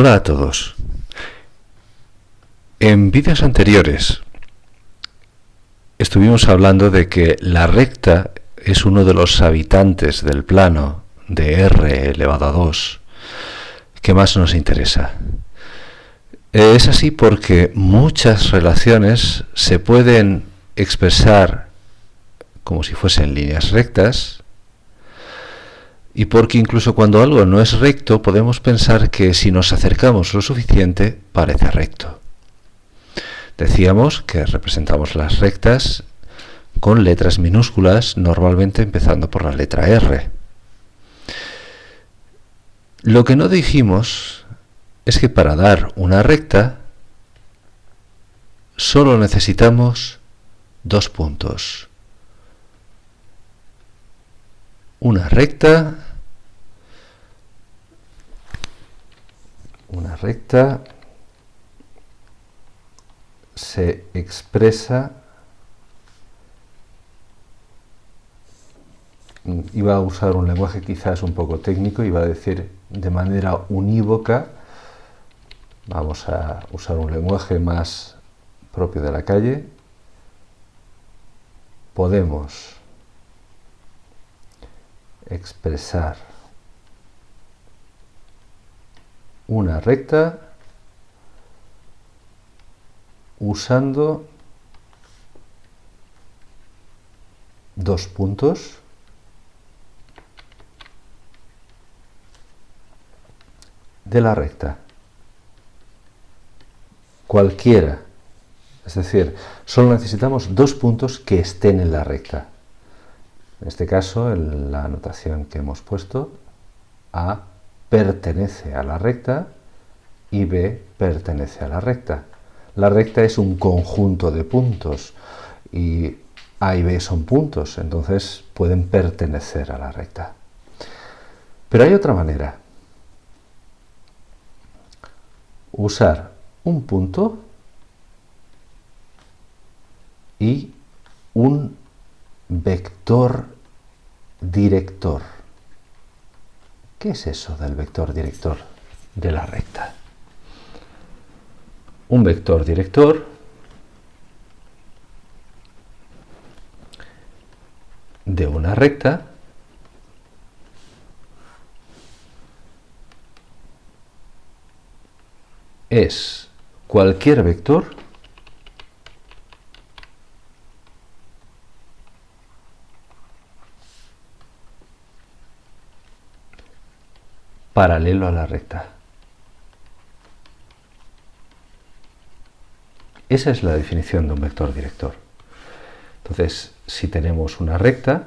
Hola a todos. En vídeos anteriores estuvimos hablando de que la recta es uno de los habitantes del plano de r elevado a 2 que más nos interesa. Es así porque muchas relaciones se pueden expresar como si fuesen líneas rectas, y porque incluso cuando algo no es recto podemos pensar que si nos acercamos lo suficiente parece recto. Decíamos que representamos las rectas con letras minúsculas, normalmente empezando por la letra R. Lo que no dijimos es que para dar una recta solo necesitamos dos puntos. Una recta se expresa, iba a usar un lenguaje quizás un poco técnico, iba a decir de manera unívoca. Vamos a usar un lenguaje más propio de la calle. Podemos expresar una recta usando dos puntos de la recta. Cualquiera. Es decir, solo necesitamos dos puntos que estén en la recta. En este caso, en la anotación que hemos puesto, A pertenece a la recta y B pertenece a la recta. La recta es un conjunto de puntos y A y B son puntos, entonces pueden pertenecer a la recta. Pero hay otra manera. Usar un punto y un vector director. ¿Qué es eso del vector director de la recta? Un vector director de una recta es cualquier vector paralelo a la recta. Esa es la definición de un vector director. Entonces, si tenemos una recta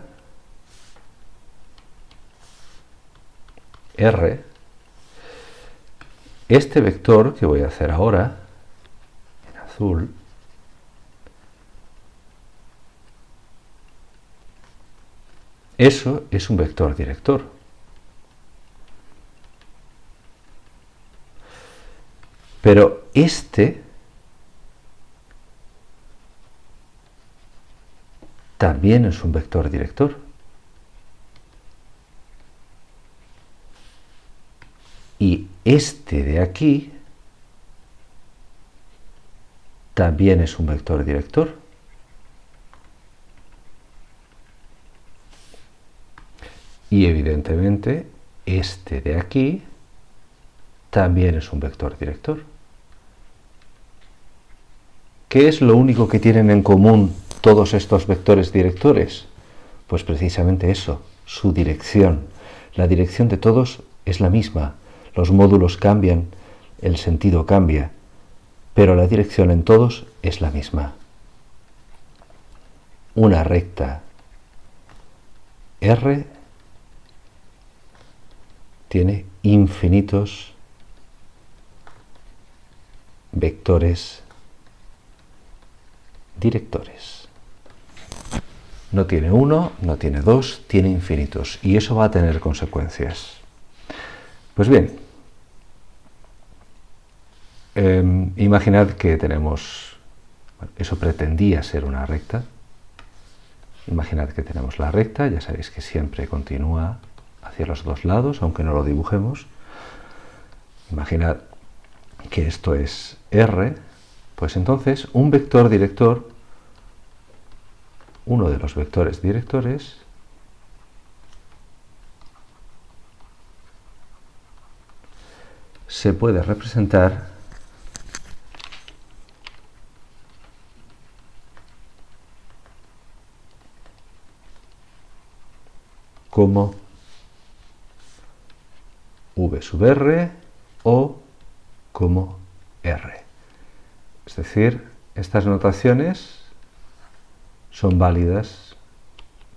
R, este vector que voy a hacer ahora en azul eso es un vector director. Pero este también es un vector director. Y este de aquí también es un vector director. Y evidentemente este de aquí también es un vector director. ¿Qué es lo único que tienen en común todos estos vectores directores? Pues precisamente eso, su dirección. La dirección de todos es la misma. Los módulos cambian, el sentido cambia, pero la dirección en todos es la misma. Una recta R tiene infinitos vectores directores. No tiene uno, no tiene dos, tiene infinitos, y eso va a tener consecuencias. Pues bien, imaginad que tenemos, eso pretendía ser una recta. Imaginad que tenemos la recta, ya sabéis que siempre continúa hacia los dos lados, aunque no lo dibujemos. Imaginad que esto es R, pues entonces un vector director, uno de los vectores directores, se puede representar como V sub R o como R. Es decir, estas notaciones son válidas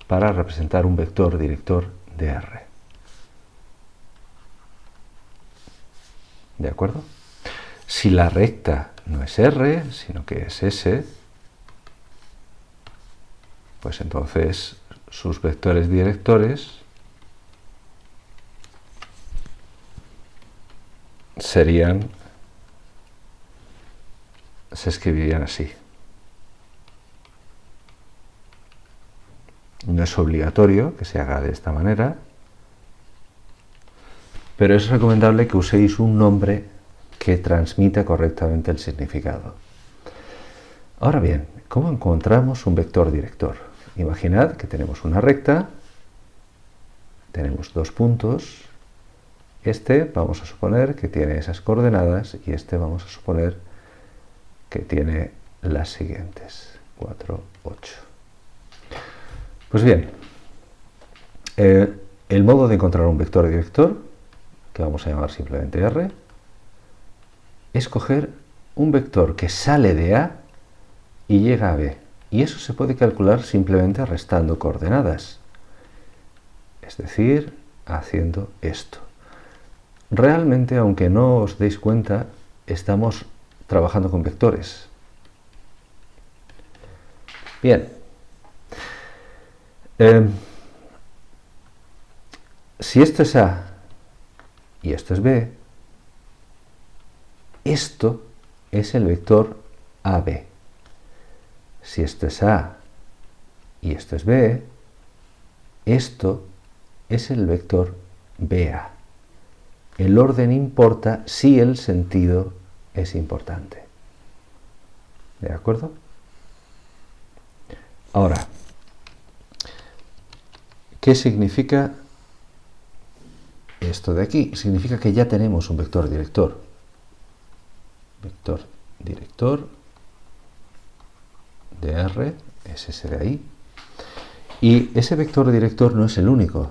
para representar un vector director de R. ¿De acuerdo? Si la recta no es R, sino que es S, pues entonces sus vectores directores se escribirían así. No es obligatorio que se haga de esta manera, pero es recomendable que uséis un nombre que transmita correctamente el significado. Ahora bien, ¿cómo encontramos un vector director? Imaginad que tenemos una recta, tenemos dos puntos, este vamos a suponer que tiene esas coordenadas y este vamos a suponer que tiene las siguientes, 4, 8. Pues bien, el modo de encontrar un vector director, que vamos a llamar simplemente R, es coger un vector que sale de A y llega a B. Y eso se puede calcular simplemente restando coordenadas. Es decir, haciendo esto. Realmente, aunque no os deis cuenta, estamos trabajando con vectores. Bien. Si esto es A y esto es B, esto es el vector AB. Si esto es A y esto es B, esto es el vector BA. El orden importa si el sentido es importante. ¿De acuerdo? Ahora, ¿qué significa esto de aquí? Significa que ya tenemos un vector director. Vector director de R es ese de ahí. Y ese vector director no es el único.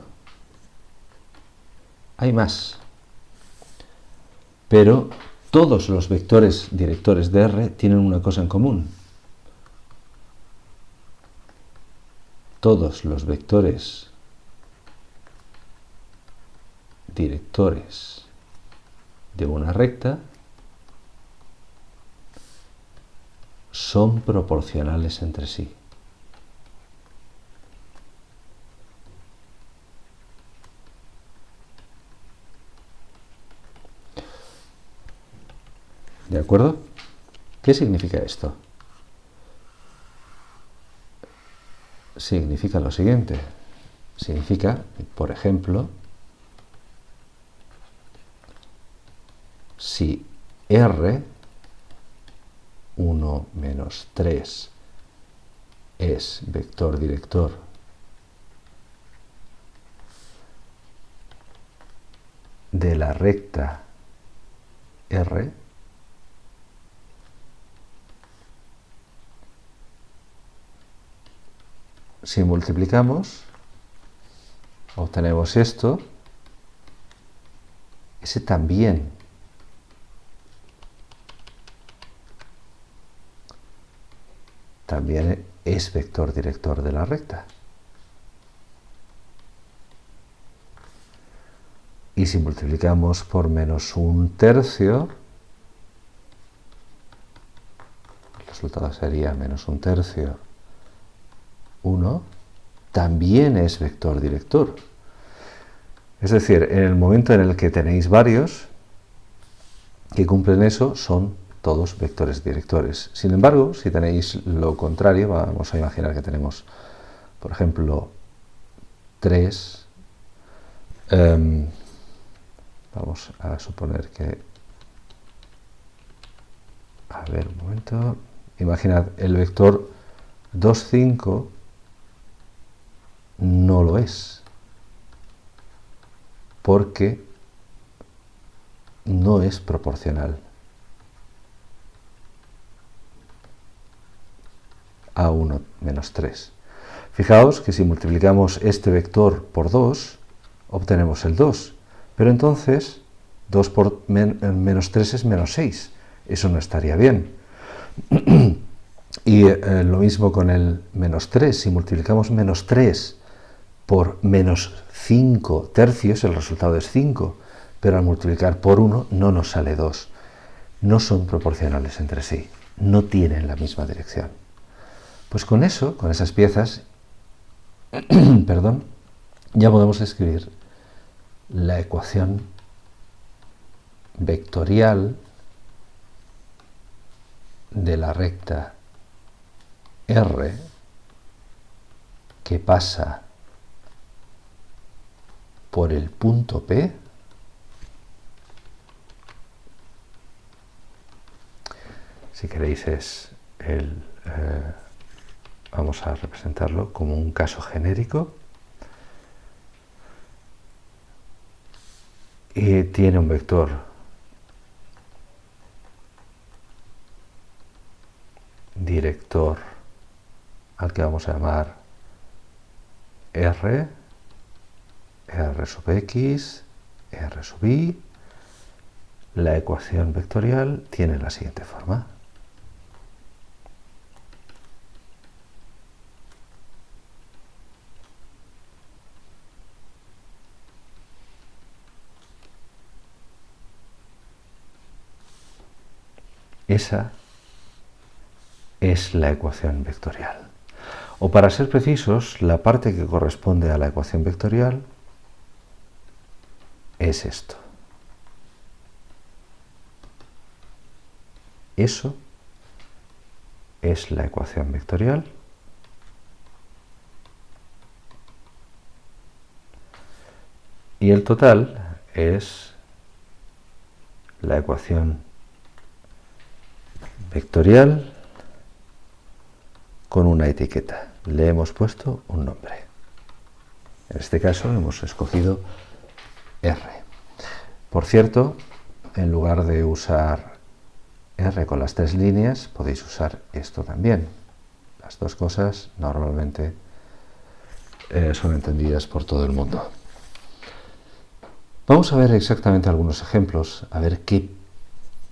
Hay más. Pero todos los vectores directores de R tienen una cosa en común. Todos los vectores directores de una recta son proporcionales entre sí. ¿De acuerdo? ¿Qué significa esto? Significa lo siguiente. Significa, por ejemplo, si R 1 menos 3 es vector director de la recta R, si multiplicamos, obtenemos esto, ese también es vector director de la recta. Y si multiplicamos por menos un tercio, el resultado sería menos un tercio, 1, también es vector director. Es decir, en el momento en el que tenéis varios que cumplen eso, son todos vectores directores. Sin embargo, si tenéis lo contrario, vamos a imaginar que tenemos, por ejemplo, 3. Vamos a suponer que A ver, un momento. Imaginad, el vector 2, 5 no lo es, porque no es proporcional a 1 menos 3. Fijaos que si multiplicamos este vector por 2, obtenemos el 2, pero entonces 2 por menos 3 es menos 6. Eso no estaría bien. Y lo mismo con el menos 3. Si multiplicamos menos 3 por menos 5 tercios, el resultado es 5, pero al multiplicar por 1 no nos sale 2. No son proporcionales entre sí, no tienen la misma dirección. Pues con eso, con esas piezas, perdón, ya podemos escribir la ecuación vectorial de la recta R que pasa por el punto P si queréis es vamos a representarlo como un caso genérico y tiene un vector director al que vamos a llamar R sub x, R sub y. La ecuación vectorial tiene la siguiente forma. Esa es la ecuación vectorial. O para ser precisos, la parte que corresponde a la ecuación vectorial es esto. Eso es la ecuación vectorial. Y el total es la ecuación vectorial con una etiqueta. Le hemos puesto un nombre. En este caso hemos escogido R. Por cierto, en lugar de usar R con las 3 líneas, podéis usar esto también. Las dos cosas normalmente son entendidas por todo el mundo. Vamos a ver exactamente algunos ejemplos, a ver qué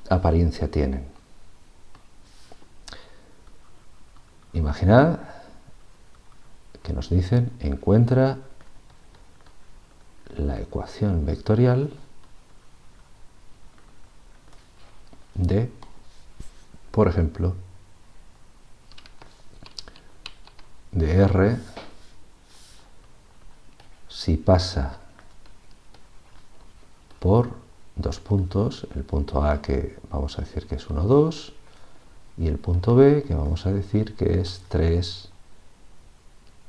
apariencia tienen. Imaginad que nos dicen, encuentra la ecuación vectorial de, por ejemplo, de R si pasa por dos puntos, el punto A que vamos a decir que es 1, 2, y el punto B que vamos a decir que es 3,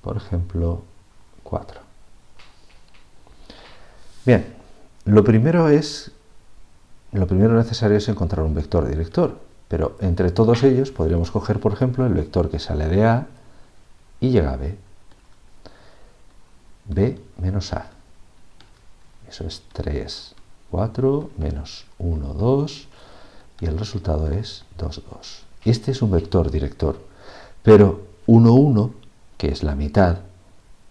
por ejemplo, 4. Bien, lo primero necesario es encontrar un vector director, pero entre todos ellos podríamos coger, por ejemplo, el vector que sale de A y llega a B. B menos A. Eso es 3, 4, menos 1, 2, y el resultado es 2, 2. Este es un vector director, pero 1, 1, que es la mitad,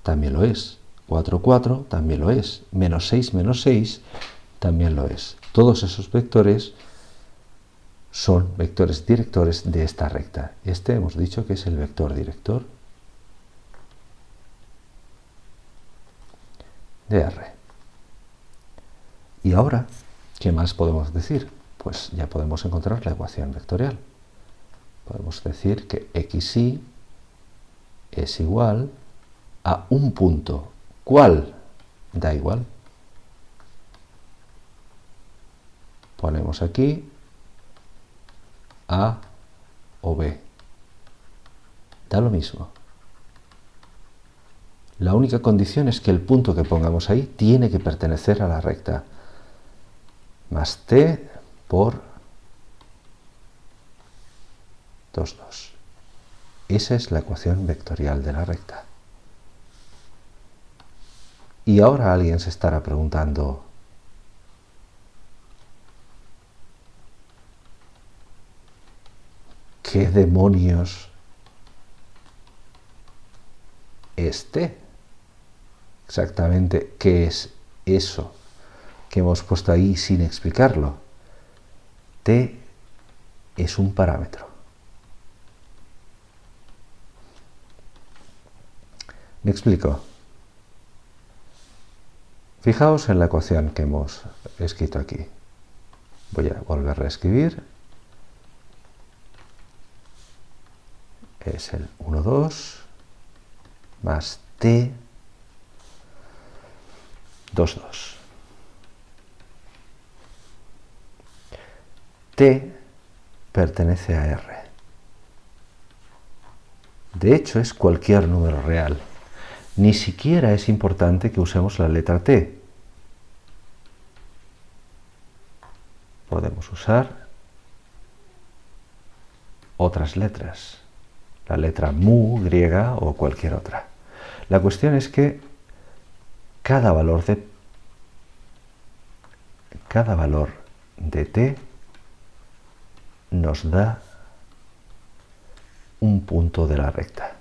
también lo es. 4, 4 también lo es. Menos 6, menos 6 también lo es. Todos esos vectores son vectores directores de esta recta. Este hemos dicho que es el vector director de R. Y ahora, ¿qué más podemos decir? Pues ya podemos encontrar la ecuación vectorial. Podemos decir que xy es igual a un punto. ¿Cuál? Da igual. Ponemos aquí A o B. Da lo mismo. La única condición es que el punto que pongamos ahí tiene que pertenecer a la recta. Más t por 2, 2. Esa es la ecuación vectorial de la recta. Y ahora alguien se estará preguntando, ¿qué demonios es t? Exactamente, ¿qué es eso que hemos puesto ahí sin explicarlo? T es un parámetro. Me explico. Fijaos en la ecuación que hemos escrito aquí. Voy a volver a escribir. Es el 1, 2 más t 2, 2. T pertenece a R. De hecho, es cualquier número real. Ni siquiera es importante que usemos la letra T. Podemos usar otras letras. La letra mu, griega o cualquier otra. La cuestión es que cada valor de t nos da un punto de la recta.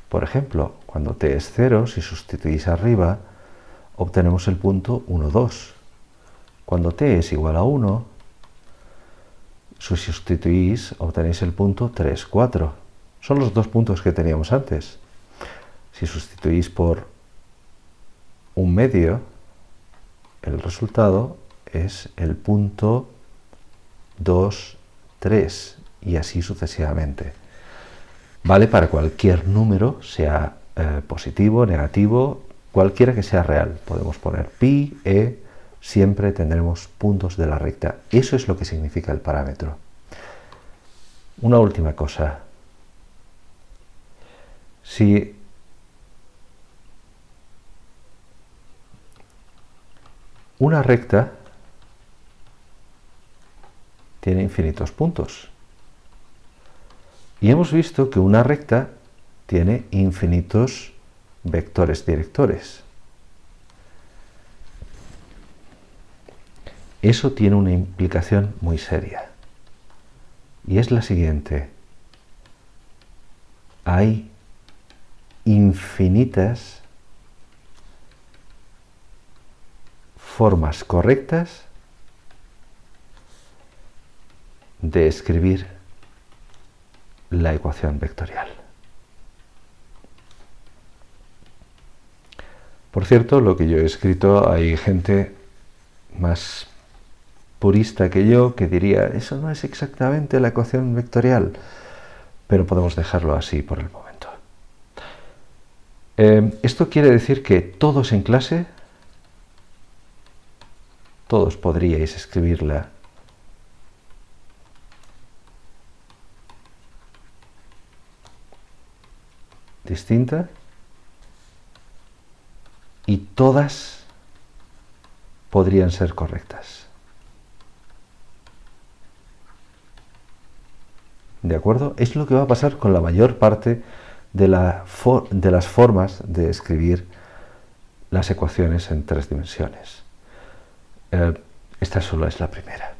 Por ejemplo, cuando t es 0, si sustituís arriba, obtenemos el punto 1, 2. Cuando t es igual a 1, si sustituís, obtenéis el punto 3, 4. Son los dos puntos que teníamos antes. Si sustituís por un medio, el resultado es el punto 2, 3 y así sucesivamente. Vale para cualquier número, sea positivo, negativo, cualquiera que sea real. Podemos poner pi, siempre tendremos puntos de la recta. Eso es lo que significa el parámetro. Una última cosa. Si una recta tiene infinitos puntos. Y hemos visto que una recta tiene infinitos vectores directores. Eso tiene una implicación muy seria. Y es la siguiente. Hay infinitas formas correctas de escribir la ecuación vectorial. Por cierto, lo que yo he escrito, hay gente más purista que yo que diría, eso no es exactamente la ecuación vectorial, pero podemos dejarlo así por el momento. Esto quiere decir que todos en clase, todos podríais escribirla distinta y todas podrían ser correctas. ¿De acuerdo? Es lo que va a pasar con la mayor parte de las formas de escribir las ecuaciones en 3 dimensiones. Esta solo es la primera.